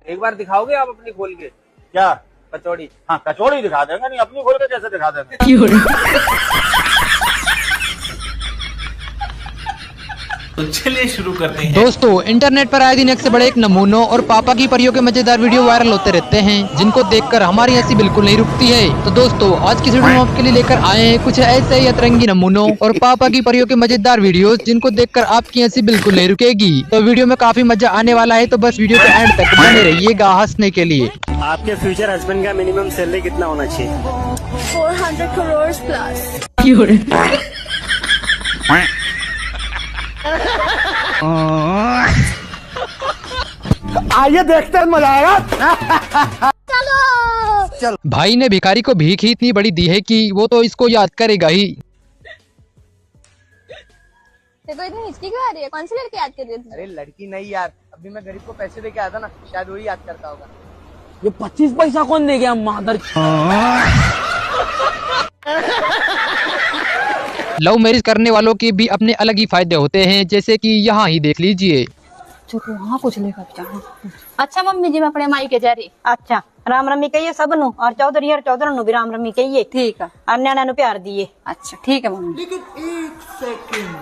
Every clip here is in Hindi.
एक बार दिखाओगे आप अपनी खोल के? क्या कचौड़ी? हाँ कचौड़ी दिखा देंगे, नहीं अपनी खोल के कैसे दिखा देंगे। तो चलिए शुरू करते हैं। दोस्तों, इंटरनेट पर आए दिन एक से बड़े एक नमूनों और पापा की परियों के मजेदार वीडियो वायरल होते रहते हैं, जिनको देखकर हमारी हंसी बिल्कुल नहीं रुकती है। तो दोस्तों, आज की वीडियो में आपके लिए लेकर आए हैं कुछ ऐसे ही अतरंगी नमूनों और पापा की परियों के मजेदार वीडियोस, जिनको देखकर आपकी हंसी बिल्कुल नहीं रुकेगी। तो वीडियो में काफी मजा आने वाला है, तो बस वीडियो के एंड तक बने रहिएगा हंसने के लिए। आपके फ्यूचर हस्बैंड का मिनिमम सैलरी कितना होना चाहिए? 400 crores plus। आइए देखते हैं, मजा आएगा। चलो। भाई ने भिखारी को भीख ही इतनी बड़ी दी है कि वो तो इसको याद करेगा ही। देखो इतनी हिचकी क्यों आ रही है? कौन सी लड़की याद कर रही है? अरे लड़की नहीं यार, अभी मैं गरीब को पैसे दे के आया था ना, शायद वही याद करता होगा। ये 25 पैसा कौन दे गया मादर? लव मैरिज करने वालों के भी अपने अलग ही फायदे होते हैं, जैसे कि यहाँ ही देख लीजिए। चलो वहाँ पूछ लेगा बेचारा। अच्छा मम्मी जी, मैं अपने माई के जा रही। अच्छा राम रमी कहिए सब नु, और चौधरी और चौधरी नु भी राम रमी कहिए। ठीक है। और न्याणा नु प्यार दिए। अच्छा ठीक है मम्मी। लेकिन एक सेकंड,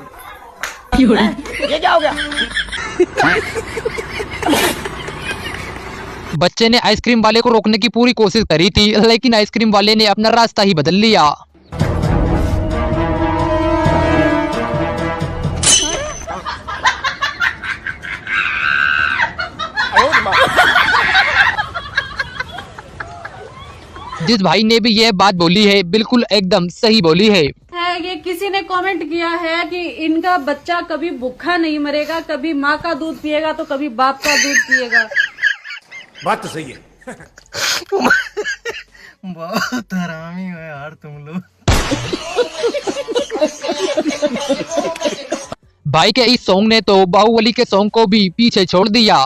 ये क्या हो गया? बच्चे ने आइसक्रीम वाले को रोकने की पूरी कोशिश करी थी, लेकिन आइसक्रीम वाले ने अपना रास्ता ही बदल लिया। जिस भाई ने भी यह बात बोली है, बिल्कुल एकदम सही बोली है। ये किसी ने कमेंट किया है कि इनका बच्चा कभी भूखा नहीं मरेगा, कभी माँ का दूध पिएगा तो कभी बाप का दूध पिएगा। बात तो सही है। बहुत हरामी हो यार तुम लोग। भाई के इस सॉन्ग ने तो बाहुबली के सॉन्ग को भी पीछे छोड़ दिया।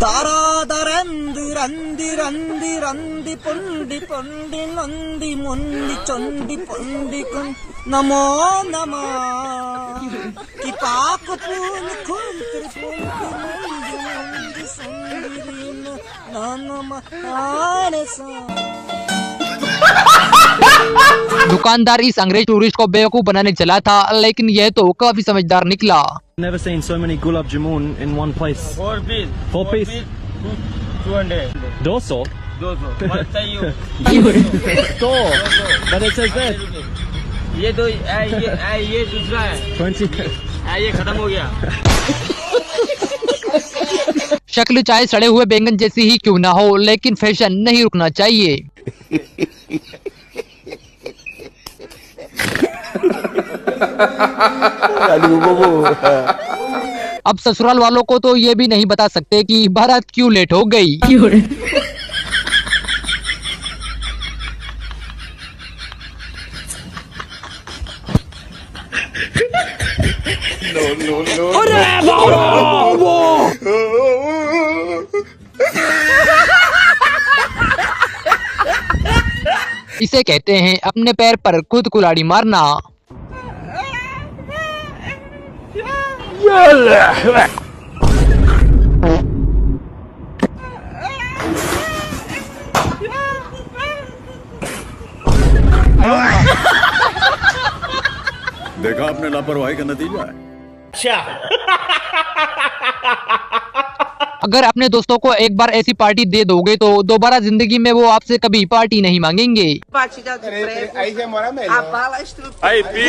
दारा दरंदी रंदी रंदी रंदी पुंडी पुंडी नंदी मुंडी चंडी पुंडी कुं नमो नमः कि पाक फूल खून त्रिपुंडी मुंडी मुंडी संगीन नम आने सा। दुकानदार इस अंग्रेज टूरिस्ट को बेवकूफ बनाने चला था, लेकिन यह तो काफी समझदार निकला। Never seen so many gulab jamun in one place. 4 piece। 4 piece? 200। 200? 200 मत चाहिए। 200? But it says that. ये दूसरा है। 20? ये खत्म हो गया। शक्ल चाहे सड़े हुए बैंगन जैसी ही क्यों ना हो, लेकिन फैशन नहीं रुकना चाहिए। अब ससुराल वालों को तो ये भी नहीं बता सकते कि बारात क्यों लेट हो गई। इसे कहते हैं अपने पैर पर खुद कुल्हाड़ी मारना। देखा आपने लापरवाही का नतीजा है। अगर अपने दोस्तों को एक बार ऐसी पार्टी दे दोगे तो दोबारा जिंदगी में वो आपसे कभी पार्टी नहीं मांगेंगे। Aí, Pi,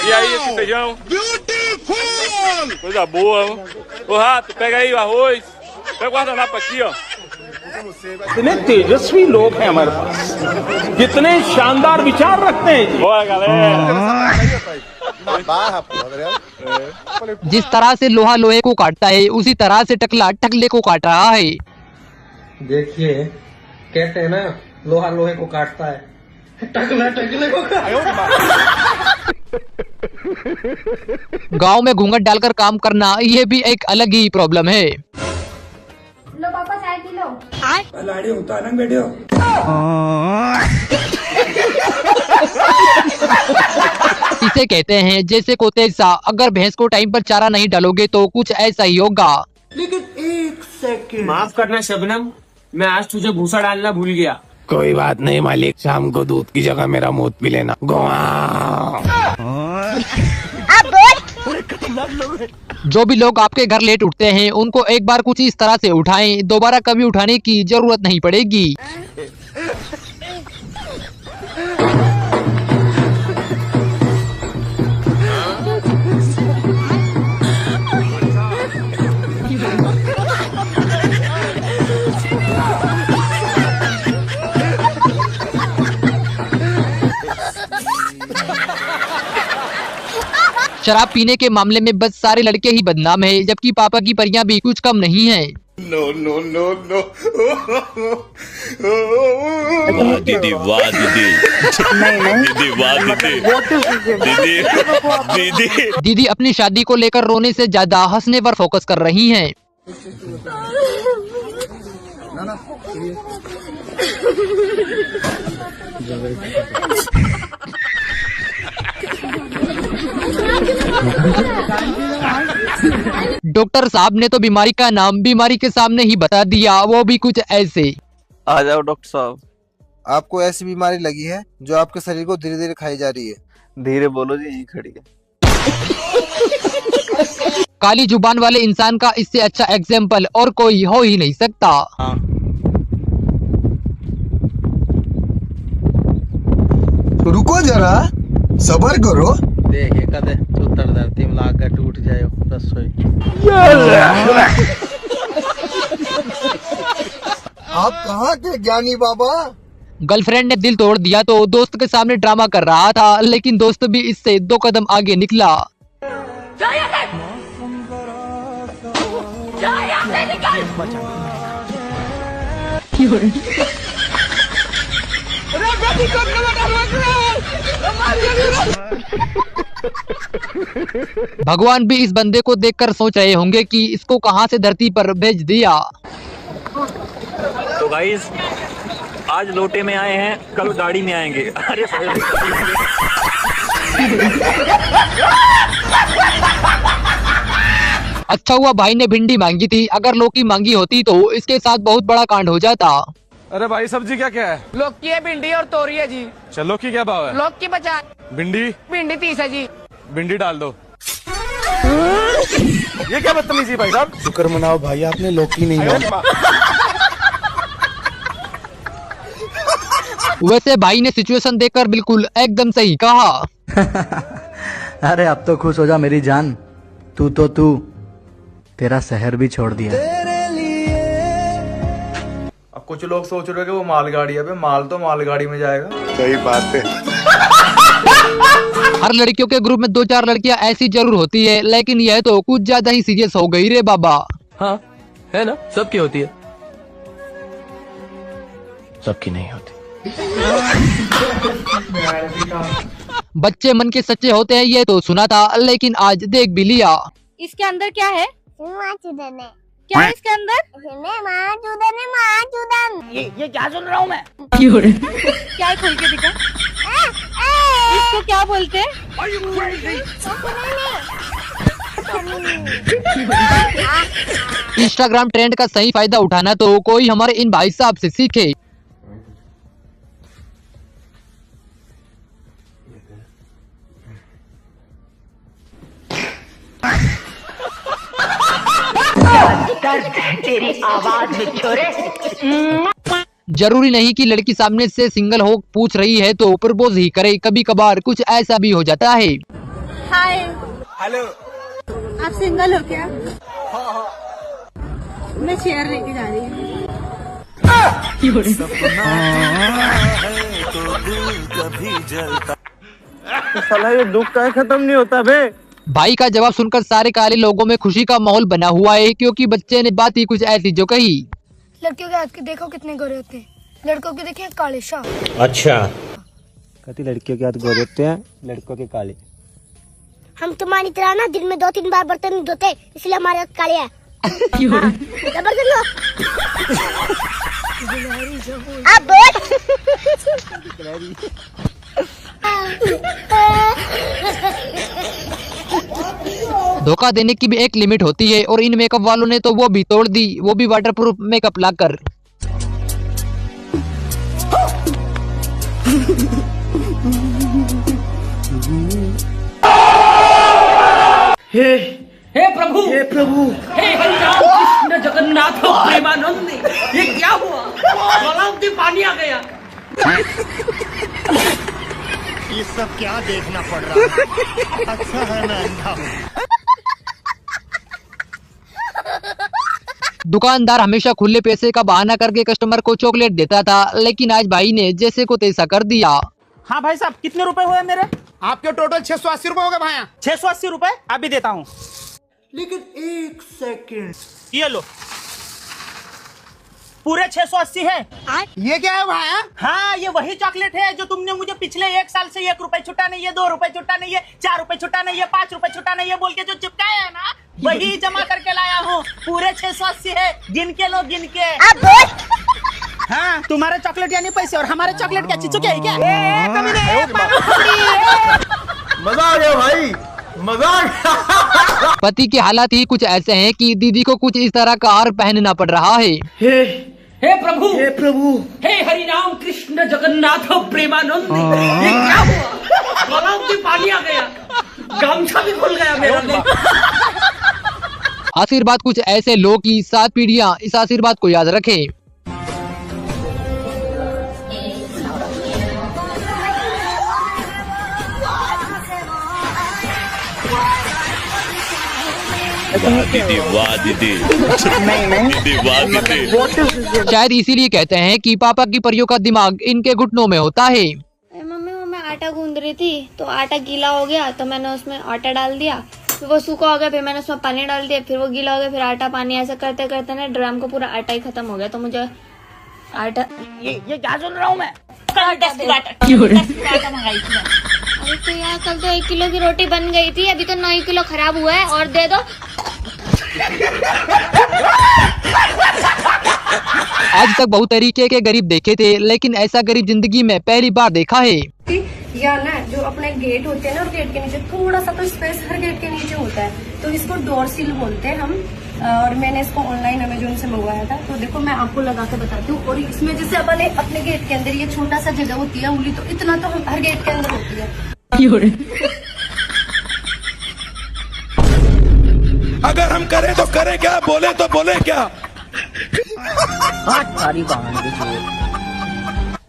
e aí esse feijão? Beautiful! Coisa boa. Ô Rato, pega aí o arroz. Pega o guardanapo aqui, ó. कितने तेजस्वी लोग हैं हमारे पास, कितने शानदार विचार रखते हैं। Bora, galera. जिस तरह से लोहा लोहे को काटता है, उसी तरह से टकला टकले को काट रहा है। देखिए कहते हैं ना, लोहा लोहे को काटता है, टकला टकले को गांव में घूंघट डालकर काम करना, ये भी एक अलग ही प्रॉब्लम है। लो पापा चाय पी लो। लाड़ी होता है ना बेटे। इसे कहते हैं जैसे को तैसा, अगर भैंस को टाइम पर चारा नहीं डालोगे तो कुछ ऐसा ही होगा। लेकिन एक माफ करना शबनम, मैं आज तुझे भूसा डालना भूल गया। कोई बात नहीं मालिक, शाम को दूध की जगह मेरा मूत पी लेना। जो भी लोग आपके घर लेट उठते हैं उनको एक बार कुछ इस तरह से उठाएं, दोबारा कभी उठाने की जरूरत नहीं पड़ेगी। शराब पीने के मामले में बस सारे लड़के ही बदनाम है, जबकि पापा की परियां भी कुछ कम नहीं हैं। No no no no. दीदी वाह दीदी, दीदी वाह दीदी, दीदी दीदी अपनी शादी को लेकर रोने से ज्यादा हंसने पर फोकस कर रही हैं। डॉक्टर साहब ने तो बीमारी का नाम बीमारी के सामने ही बता दिया, वो भी कुछ ऐसे। आ जाओ डॉक्टर साहब। आपको ऐसी बीमारी लगी है जो आपके शरीर को धीरे धीरे खाई जा रही है। धीरे बोलो जी, यही खड़ी है। काली जुबान वाले इंसान का इससे अच्छा एग्जाम्पल और कोई हो ही नहीं सकता। रुको जरा, सबर करो। देखे कदे उत्तर धरती में लाकर टूट जाए रसोई। आप कहाँ थे ज्ञानी बाबा? गर्लफ्रेंड ने दिल तोड़ दिया तो दोस्त के सामने ड्रामा कर रहा था, लेकिन दोस्त भी इससे 2 कदम आगे निकला। भगवान भी इस बंदे को देखकर सोच रहे होंगे कि इसको कहां से धरती पर भेज दिया। तो गाइस, आज लोटे में आए हैं, कल दाढ़ी में आएंगे। अरे अच्छा हुआ भाई ने भिंडी मांगी थी, अगर लौकी मांगी होती तो इसके साथ बहुत बड़ा कांड हो जाता। अरे भाई सब्जी क्या क्या है? लौकी है, भिंडी और तोरी है जी। चलो लौकी क्या भाव है? लौकी 50। भिंडी? भिंडी 30 है जी। भिंडी डाल दो। ये क्या बदतमीजी भाई साहब? शुक्र मनाओ भाई, आपने लौकी नहीं मांगी। वैसे भाई ने सिचुएशन देखकर बिल्कुल एकदम सही कहा। अरे अब तो खुश हो जा मेरी जान, तू तेरा शहर भी छोड़ दिया। अब कुछ लोग सोच रहे हैं कि वो मालगाड़ी है, माल तो मालगाड़ी में जाएगा। सही बात है। हर लड़कियों के ग्रुप में 2-4 लड़कियां ऐसी जरूर होती है, लेकिन यह तो कुछ ज्यादा ही सीरियस हो गई रे बाबा। हाँ है ना, सबकी होती है। सबकी नहीं होती। बच्चे मन के सच्चे होते हैं, ये तो सुना था, लेकिन आज देख भी लिया। इसके अंदर क्या है? क्या है इसके अंदर? ये क्या सुन रहा हूँ मैं? क्या है, खोल के दिखा। इसको क्या बोलते हैं? इंस्टाग्राम ट्रेंड का सही फायदा उठाना तो कोई हमारे इन भाई साहब से सीखे। तेरी आवाज में छोरे। जरूरी नहीं कि लड़की सामने से सिंगल हो पूछ रही है तो प्रपोज ही करे, कभी कभार कुछ ऐसा भी हो जाता है। हाय। हेलो। आप सिंगल हो क्या? मैं चेयर लेके जा रही हूँ। साला ये दुख का खत्म नहीं होता बे। भाई का जवाब सुनकर सारे काले लोगों में खुशी का माहौल बना हुआ है, क्योंकि बच्चे ने बात ही कुछ ऐसी जो कही। लड़कियों के हाथ के देखो कितने गोरे होते हैं, लड़कों के देखे काले शाह। अच्छा, कहती लड़कियों के हाथ गोरे होते हैं, लड़कों के काले। हम तुम्हारी तरह ना दिन में 2-3 बार बर्तन नहीं धोते, इसलिए हमारे हाथ काले हैं। बर्तन धो। अब बोल। धोखा देने की भी एक लिमिट होती है और इन मेकअप वालों ने तो वो भी तोड़ दी, वो भी वाटरप्रूफ मेकअप लाकर। हे प्रभु, हे प्रभु, हे हरिराम कृष्ण जगन्नाथ प्रेमानंद, ये क्या हुआ? गलाव में पानी आ गया। ये सब क्या देखना पड़ रहा है? अच्छा है मैं अंधा हूँ। दुकानदार हमेशा खुले पैसे का बहाना करके कस्टमर को चॉकलेट देता था, लेकिन आज भाई ने जैसे को तैसा कर दिया। हाँ भाई साहब, कितने रुपए हुए मेरे? आपके टोटल 680 रुपए हो गए भाया। 680 रुपए अभी देता हूँ। लेकिन एक सेकंड, ये लो, पूरे 680 है। ये क्या है भाया? हाँ, ये वही चॉकलेट है जो तुमने मुझे पिछले 1 साल से 1 रुपए छुट्टा नहीं है, 2 रुपए छुट्टा नहीं है, 4 रुपए छुट्टा नहीं है, 5 रुपए छुट्टा नहीं है बोल के जो चिपकाया है ना, वही जमा करके लाया हूँ। पूरे 680 है, गिन के लो, गिन के। हाँ, तुम्हारे चॉकलेट यानी पैसे और हमारे चॉकलेट क्या चिचुके है क्या? मजा आ गया भाई, मजा आ गया। पति के हालात ही कुछ ऐसे हैं कि दीदी को कुछ इस तरह का हार पहनना पड़ रहा है। हे प्रभु, हे प्रभु, हे हरिराम कृष्ण जगन्नाथ प्रेमानंद, ये क्या हुआ? गलाव में पानी आ गया, गामछा भी खुल गया मेरा। आशीर्वाद कुछ ऐसे लो कि 7 पीढ़ियां इस आशीर्वाद को याद रखें। दीदी वाह दीदी, दीदी वाह दीदी। शायद इसीलिए कहते हैं कि पापा की परियों का दिमाग इनके घुटनों में होता है। मम्मी, वो मैं आटा गूंद रही थी तो आटा गीला हो गया, तो मैंने उसमें आटा डाल दिया, फिर वो सूखा हो गया, फिर मैंने उसमें पानी डाल दिया, फिर वो गीला हो गया, फिर आटा पानी, ऐसा करते करते ना ड्रम को पूरा आटा ही खत्म हो गया। तो मुझे आटा, ये क्या सुन रहा हूँ मैं? अरे तो यार, कल तो 1 किलो की रोटी बन गई थी, अभी तो 9 किलो खराब हुआ है, और दे दो। आज तक बहुत तरीके के गरीब देखे थे, लेकिन ऐसा गरीब जिंदगी में पहली बार देखा है। या ना, जो अपने गेट होते हैं ना, और गेट के नीचे थोड़ा सा तो स्पेस हर गेट के नीचे होता है, तो इसको डोर सील बोलते हैं हम। और मैंने इसको ऑनलाइन अमेजोन से मंगवाया था। तो देखो मैं आपको लगा के बताती हूँ। और इसमें जैसे अपने गेट के अंदर ये छोटा सा जगह होती है, उंगली, तो इतना तो हर गेट के अंदर होती है। अगर हम करें तो करें क्या, बोले तो बोले क्या?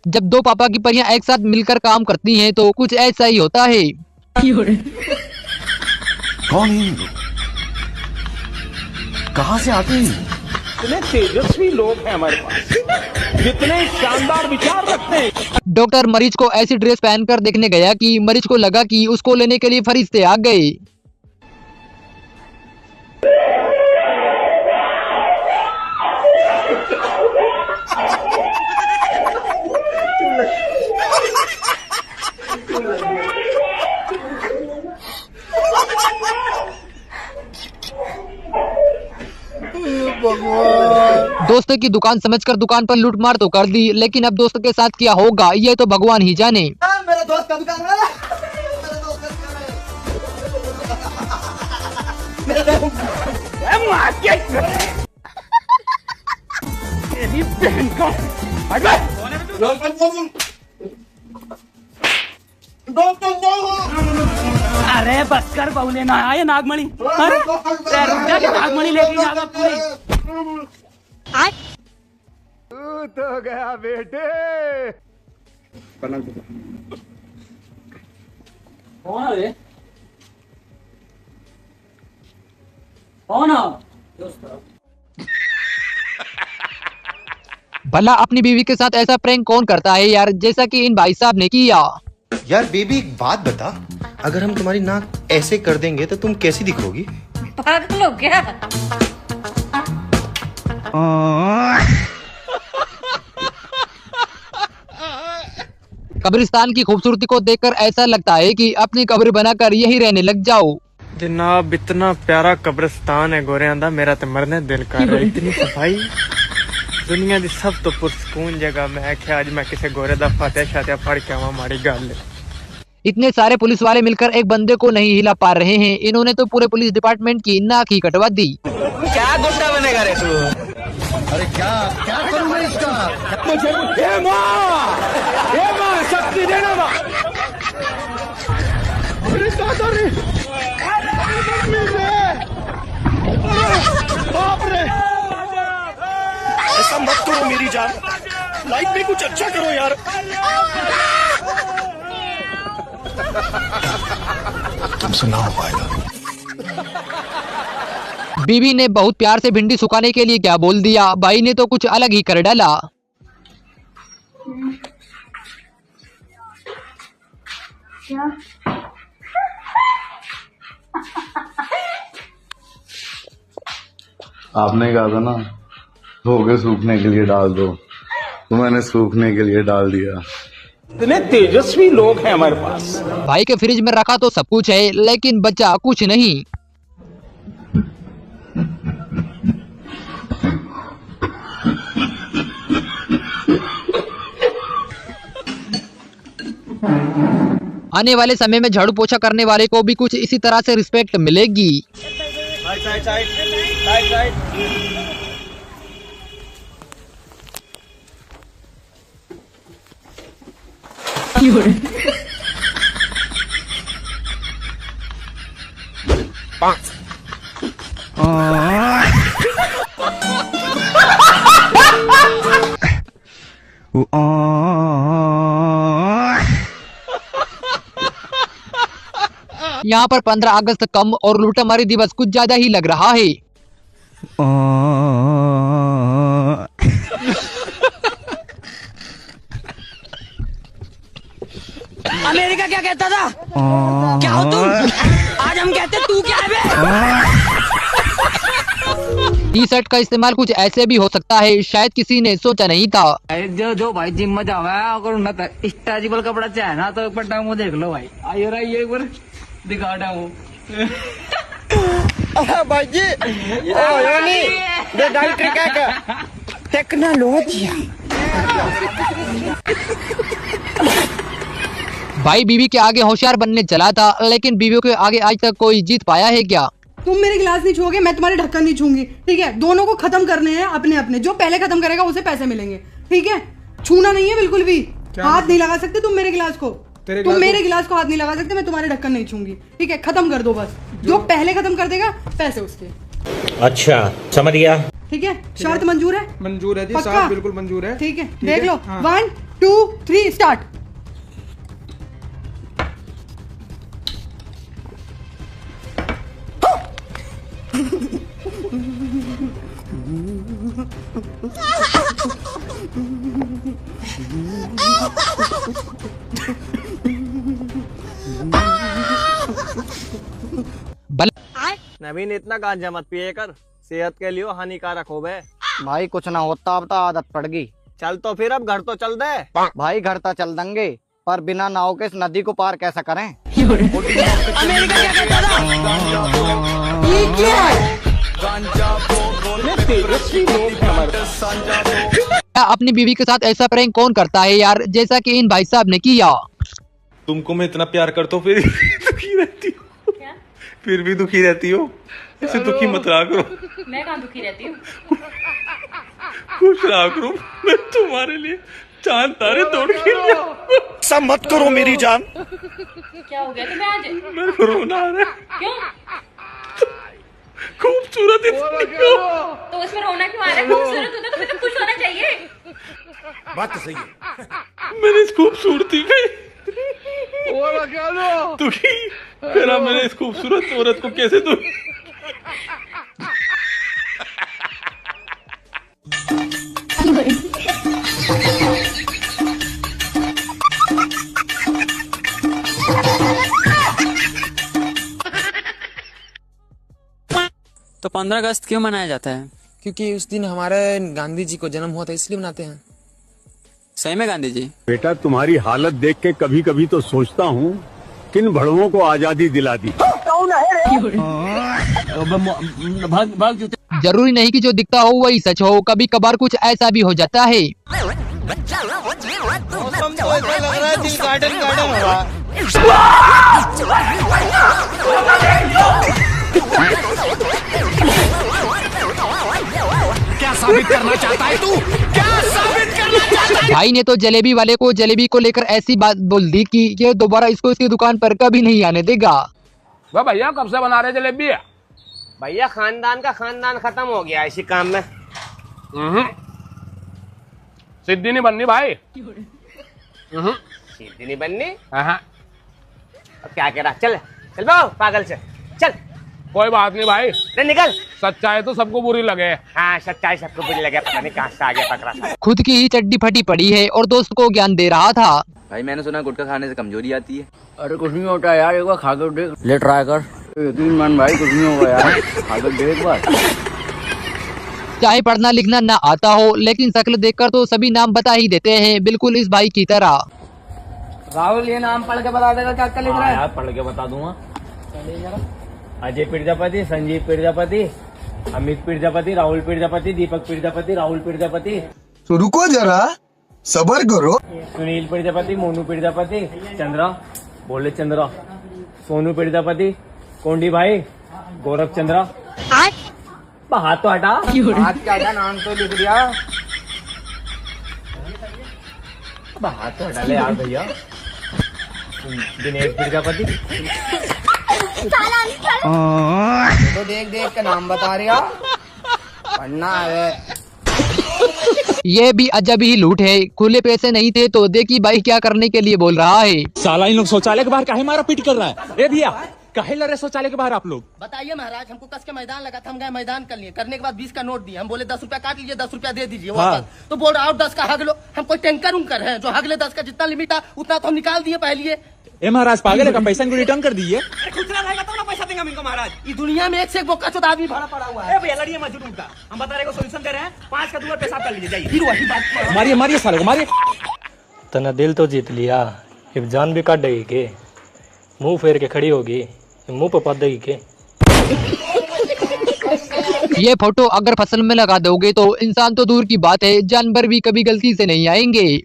जब 2 पापा की परियां एक साथ मिलकर काम करती हैं तो कुछ ऐसा ही होता है। कौन है? कहाँ से आते हैं? इतने तेजस्वी लोग हैं हमारे पास, कितने शानदार विचार रखते हैं। डॉक्टर मरीज को ऐसी ड्रेस पहनकर देखने गया कि मरीज को लगा कि उसको लेने के लिए फरिश्ते आ गए। दोस्तों की दुकान समझकर दुकान पर लूटमार तो कर दी, लेकिन अब दोस्त के साथ क्या होगा ये तो भगवान ही जाने। मेरे दोस्त का दुकान है। अरे बस कर बहुले ना आए नागमणि। अरे नागमणि लेके जागा पूरी। तो गया बेटे। कौन है? कौन है? भला अपनी बीवी के साथ ऐसा प्रैंक कौन करता है यार, जैसा कि इन भाई साहब ने किया। यार बेबी एक बात बता, अगर हम तुम्हारी नाक ऐसे कर देंगे तो तुम कैसी दिखोगी? पागल हो क्या? कब्रिस्तान की खूबसूरती को देखकर ऐसा लगता है कि अपनी कब्र बनाकर यही रहने लग जाओ। जनाब इतना प्यारा कब्रिस्तान है गोरियां दा, मेरा तो मरने दिल कर रहा है। इतनी सफाई, दुनिया की सब तो पुरसकून जगह। मैं क्या आज मैं किसी गोरे दा फातिहा शातिहा पढ़ के आवा, माड़ी गल। इतने सारे पुलिस वाले मिलकर एक बंदे को नहीं हिला पा रहे हैं। इन्होंने तो पूरे पुलिस डिपार्टमेंट की नाक ही कटवा दी। क्या गुंडा बनेगा रे तू? अरे क्या क्या करूंगा इसका? शक्ति देना माँ। बाप रे, ऐसा मत करो मेरी जान, लाइफ में कुछ अच्छा करो यार। तुमसे ना हो पाएगा। बीवी ने बहुत प्यार से भिंडी सुखाने के लिए क्या बोल दिया, भाई ने तो कुछ अलग ही कर डाला। क्या? आपने कहा था ना धो के सूखने के लिए डाल दो, तो मैंने सूखने के लिए डाल दिया। इतने तेजस्वी लोग हैं हमारे पास। भाई के फ्रिज में रखा तो सब कुछ है, लेकिन बचा कुछ नहीं। आने वाले समय में झाड़ू पोछा करने वाले को भी कुछ इसी तरह से रिस्पेक्ट मिलेगी। यहाँ पर 15 अगस्त कम और लूटामारी दिवस कुछ ज्यादा ही लग रहा है। अमेरिका क्या कहता था? क्या हो तुम? आज हम कहते तू क्या है बे? टी शर्ट का इस्तेमाल कुछ ऐसे भी हो सकता है, शायद किसी ने सोचा नहीं था। जो भाई जिम में जावा है, अगर स्ट्रेचेबल कपड़ा चाहिए ना तो एक बार टांगो देख लो भाई। आइए रहा ये एक बार दिखा टांगो। भाई जी टेक्नोलॉजी। भाई बीवी के आगे होशियार बनने चला था, लेकिन बीवी के आगे आज तक कोई जीत पाया है क्या? तुम मेरे गिलास नहीं छूओगे, मैं तुम्हारे ढक्कन नहीं छूंगी, ठीक है? दोनों को खत्म करने हैं अपने अपने, जो पहले खत्म करेगा उसे पैसे मिलेंगे, ठीक है? छूना नहीं है बिल्कुल भी, हाथ नहीं लगा सकते तुम मेरे गिलास को, तुम मेरे गिलास को हाथ नहीं लगा सकते, मैं तुम्हारे ढक्कन नहीं छूंगी, ठीक है? खत्म कर दो बस, जो पहले खत्म कर देगा पैसे उसके। अच्छा समझ गया, ठीक है? शर्त मंजूर है? मंजूर है जी साहब, बिल्कुल मंजूर है। ठीक है, देख लो। 1 2 3 स्टार्ट। नवीन इतना गांजा मत पिए कर, सेहत के लिए हानिकारक हो गए। भाई कुछ ना होता, अब तो आदत पड़ गई। चल तो फिर अब घर तो चल दे। भाई घर तो चल देंगे, पर बिना नाव के इस नदी को पार कैसा करें? अमेरिका क्या कहता था? ये क्या है? तेजस्वी लोग हैं हमारे पास। अपनी बीवी के साथ ऐसा प्रैंक कौन करता है यार, जैसा कि इन भाई साहब ने किया। तुमको मैं इतना प्यार करता हूँ फिर दुखी रहती हो, फिर भी दुखी रहती हो। ऐसे दुखी मत रहा करो। मैं कहाँ दुखी रहती हूँ? खुश रहा करो, मैं तुम्हारे लिए चांद तारे तोड़ के सब मत करो मेरी जान। क्या हो गया तुम्हें आज? मेरे को रोना आ रहा है। क्यों? खूबसूरत तो उसमें रोना क्यों आ रहा है? खूबसूरत होता तो फिर खुश होना चाहिए। बात तो सही है। मेरी इस खूबसूरती पे दुखी करा, मैंने इस खूबसूरत औरत को कैसे तू तो 15 अगस्त क्यों मनाया जाता है? क्योंकि उस दिन हमारे गांधी जी को जन्म हुआ था, इसलिए मनाते हैं। सही में गांधी जी? बेटा तुम्हारी हालत देख के कभी कभी तो सोचता हूँ किन भड़वों को आजादी दिला दी। जरूरी नहीं कि जो दिखता हो वही सच हो, कभी कभार कुछ ऐसा भी हो जाता है। मौसम तो ऐसा लग रहा है दिल गार्डन गार्डन हो रहा है। क्या साबित करना चाहता है तू? क्या साबित करना चाहता है? भाई ने तो जलेबी वाले को जलेबी को लेकर ऐसी बात बोल दी कि ये दोबारा इसको इसकी दुकान पर कभी नहीं आने देगा। वाह भैया, कब से बना रहे जलेबी? भैया खानदान का खानदान खत्म हो गया इसी काम में। सिद्धि नहीं बननी भाई। सीधी नहीं बननी। अब क्या कह रहा? चल चल बाबू, पागल से चल। कोई बात नहीं भाई, निकल। सच्चाई तो सबको बुरी लगे। हाँ, सच्चाई सबको बुरी लगे। पता नहीं कहाँ से आगे पकड़ा। खुद की ही चड्डी फटी पड़ी है और दोस्त को ज्ञान दे रहा था। भाई मैंने सुना गुटखा खाने से कमजोरी आती है। अरे कुछ नहीं होता यार, एक बार खा कर देख, ले ट्राई कर। यकीन मान भाई, कुछ नहीं होगा यार, खा कर देख एक बार। चाहे पढ़ना लिखना ना आता हो, लेकिन शक्ल देखकर तो सभी नाम बता ही देते हैं, बिल्कुल इस भाई की तरह। राहुल, ये नाम पढ़ के बता देगा क्या क्या लिख रहा है? यार पढ़ के बता दूंगा। अजय प्रजापति, संजीव प्रजापति, अमित प्रजापति, राहुल प्रजापति, दीपक प्रजापति, राहुल प्रजापति। तो रुको जरा, सबर करो। सुनील प्रजापति, मोनू प्रजापति, चंद्रा, बोले चंद्रा, सोनू प्रजापति, कोंडी भाई, गौरव चंद्रा। हाथ तो हटा, हाथ क्या हटा, नाम तो लिख दिया। हाथ तो हटा ले यार भैया। दिनेश प्रजापति। तो देख देख के नाम बता रहा, पढ़ना है। ये भी अजब ही लूट है, खुले पैसे नहीं थे तो देखी भाई क्या करने के लिए बोल रहा है। साला इन लोग शौचालय के बाहर काहे मारा पीट कर रहा है? ए भैया, काहे लड़ रहे शौचालय के बाहर आप लोग? बताइए महाराज, हमको कस के मैदान लगा था, हम गए मैदान कर लिए, करने के बाद 20 का नोट दिए, हम बोले 10 रुपया काट लीजिए, 10 रुपया दे दीजिए वापस। तो बोल रहा और 10 का हग लो। हम कोई टैंकर उनकर है जो हग ले? 10 का जितना लिमिट था उतना तो हम निकाल दिए पहले। ए महाराज पागल है का? पैसा इनको रिटर्न कर दीजिए। खुचरा रहेगा तो ना पैसा देंगे हम इनको महाराज। इस दुनिया में एक से एक बोका चोद आदमी भरा पड़ा हुआ है। भैया लड़िए मत जुटू का, हम बता रहे को सोल्यूशन दे रहे हैं। 5 का दूर पेशाब कर लीजिए, जाइए। फिर वही बात, मारिए मारिए साले को मारिए। तना दिल तो जीत लिया, अब जान भी काट देगी के? मुंह फेर के खड़ी होगी, मुंह पे पद देगी के? ये फोटो अगर फसल में लगा दोगे तो इंसान तो दूर की बात है, जानवर भी कभी गलती से नहीं आएंगे।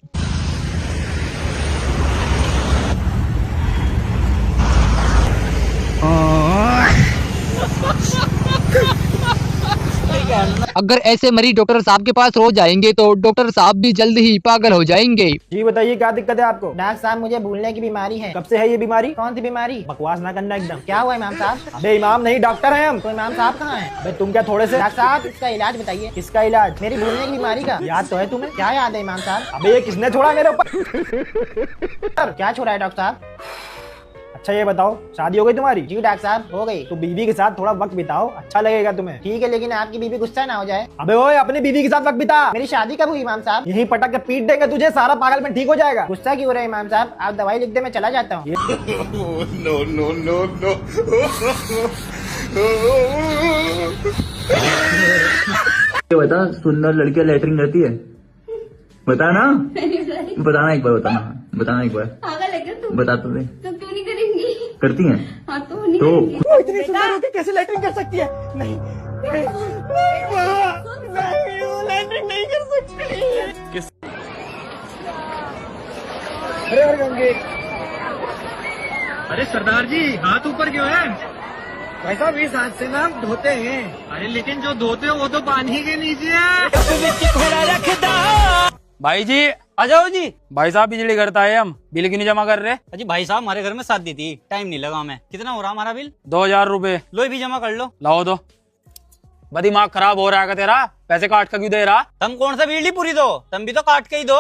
अगर ऐसे मरीज डॉक्टर साहब के पास रोज आएंगे तो डॉक्टर साहब भी जल्द ही पागल हो जाएंगे। जी बताइए क्या दिक्कत है आपको? डॉक्टर साहब मुझे भूलने की बीमारी है। कब से है ये बीमारी? कौन सी बीमारी? बकवास ना करना एकदम। क्या हुआ इमाम साहब? अबे इमाम नहीं, डॉक्टर हैं हम। तो इमाम साहब कहाँ हैं? अबे तुम क्या थोड़े से? डॉक्टर साहब इसका इलाज बताइए। किसका इलाज? मेरी भूलने की बीमारी का। याद तो है तुम्हें? क्या याद है इमाम साहब? अबे ये किसने छोड़ा मेरे ऊपर? क्या छोड़ा है डॉक्टर साहब? अच्छा ये बताओ, शादी हो गई तुम्हारी? जी डॉक्टर साहब हो गई। तो बीवी के साथ थोड़ा वक्त बिताओ, अच्छा लगेगा तुम्हें। ठीक है, लेकिन आपकी बीवी गुस्सा ना हो जाए। अबे ओए, अपनी बीवी के साथ वक्त बिता। मेरी शादी कब हुई इमाम साहब? यही पटक के पीट देंगे तुझे, सारा पागलपन ठीक हो जाएगा। गुस्सा क्यों हो रहा है इमाम साहब? आप दवाई लिख दे, मैं चला जाता हूँ। No no no no. बता, सुंदर लड़कियां लेटरिन करती है? बता ना, बताना एक बार, बताना एक बार, बता तो दे। तो क्यों नहीं करेंगी? करती हैं? हाँ तो नहीं तो इतनी सुंदर होकर कैसे लेटरिन कर सकती है? नहीं लेटरिन नहीं कर सकती। अरे गंगे, अरे सरदार जी हाथ ऊपर क्यों है? वैसा भी हाथ से ना धोते हैं। अरे लेकिन जो धोते हो वो तो पानी के नीचे है। भाई जी आ जाओ जी। भाई साहब बिजली करता है, हम बिल क्यों नहीं जमा कर रहे? अजी भाई साहब हमारे घर में शादी थी, टाइम नहीं लगा हमें। कितना हो रहा हमारा बिल? 2000 रुपए। लो भी जमा कर लो। लाओ दो। दिमाग खराब हो रहा है तेरा? पैसे काट कर क्यों दे रहा? तुम कौन सा बिजली पूरी दो, तुम भी तो काट के ही दो।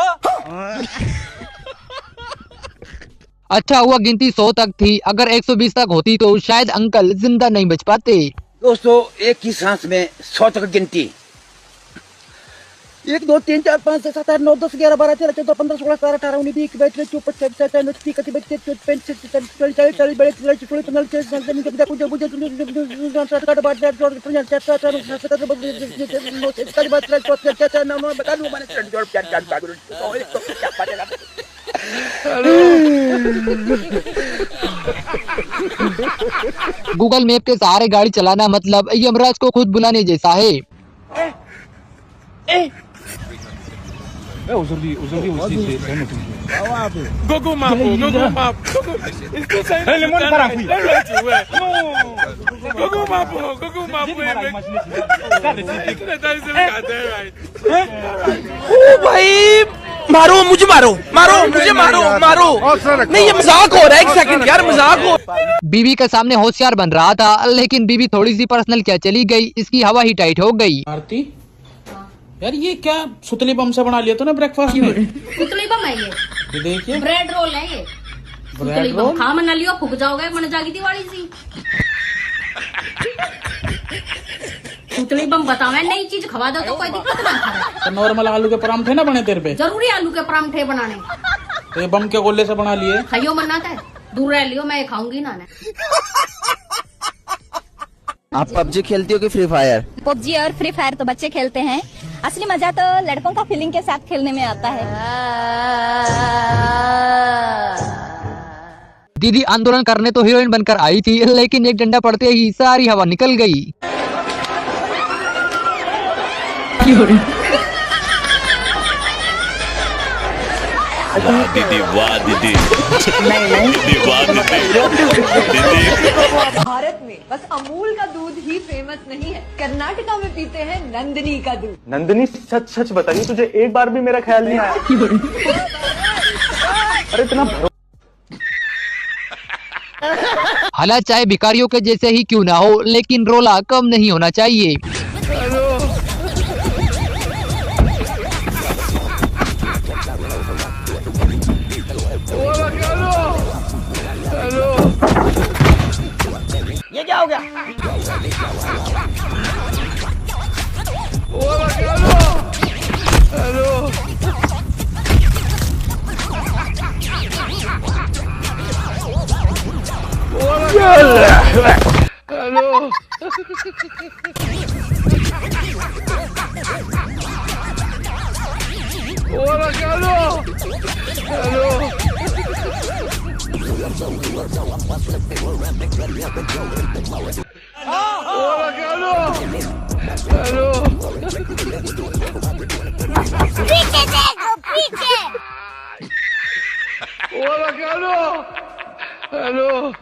अच्छा हुआ गिनती 100 तक थी, अगर 120 तक होती तो शायद अंकल जिंदा नहीं बच पाते। दोस्तों, एक ही सांस में 100 तक गिनती। 1 2 3 4 5 6 7 8 9 10 11 12 13 14 15 16 17 18 19 20 22 23 24 25 26 27 28 29 30 40 गूगल मैप के सहारे गाड़ी चलाना मतलब यमराज को खुद बुलाने जैसा है। Gogo mapo. Isto sai. Ele mora para aqui. Gogo mapo. ओ भाई मारो मुझे मारो नहीं ये मजाक हो रहा है। एक सेकंड यार, मजाक हो। बीवी के सामने होशियार बन रहा था, लेकिन बीवी थोड़ी सी पर्सनल क्या चली गई, इसकी हवा ही टाइट हो गई। आरती यार ये क्या सुतली बम से बना लिया तो ना ब्रेकफास्ट में? सुतली बम है ये देखिए ब्रेड रोल है ये। सुतली बम खा मना लियो, फूक जाओगे, मन जागी दिवाली सी। सुतली बम बतावे नई चीज खवा दो तो कोई दिक्कत ना है। तो नॉर्मल आलू के परांठे ना बने तेरे पे? जरूरी आलू के परांठे बनाने। तो ये बम के गोले से बना लिए? खाइयो मनाता है, दूर रह लियो, मैं खाऊंगी ना। आप पबजी खेलती हो कि फ्री फायर? पबजी और फ्री फायर तो बच्चे खेलते हैं, असली मजा तो लड़कों का फीलिंग के साथ खेलने में आता है। दीदी आंदोलन करने तो हीरोइन बनकर आई थी, लेकिन एक डंडा पड़ते ही सारी हवा निकल गई। भारत में बस अमूल का दूध ही फेमस नहीं है, कर्नाटका में पीते हैं नंदिनी का दूध। नंदिनी सच बताइए, तुझे एक बार भी मेरा ख्याल नहीं आया? अरे इतना हालांकि चाहे भिखारियों के जैसे ही क्यों ना हो, लेकिन रोला कम नहीं होना चाहिए। ये क्या हो गया? Hello.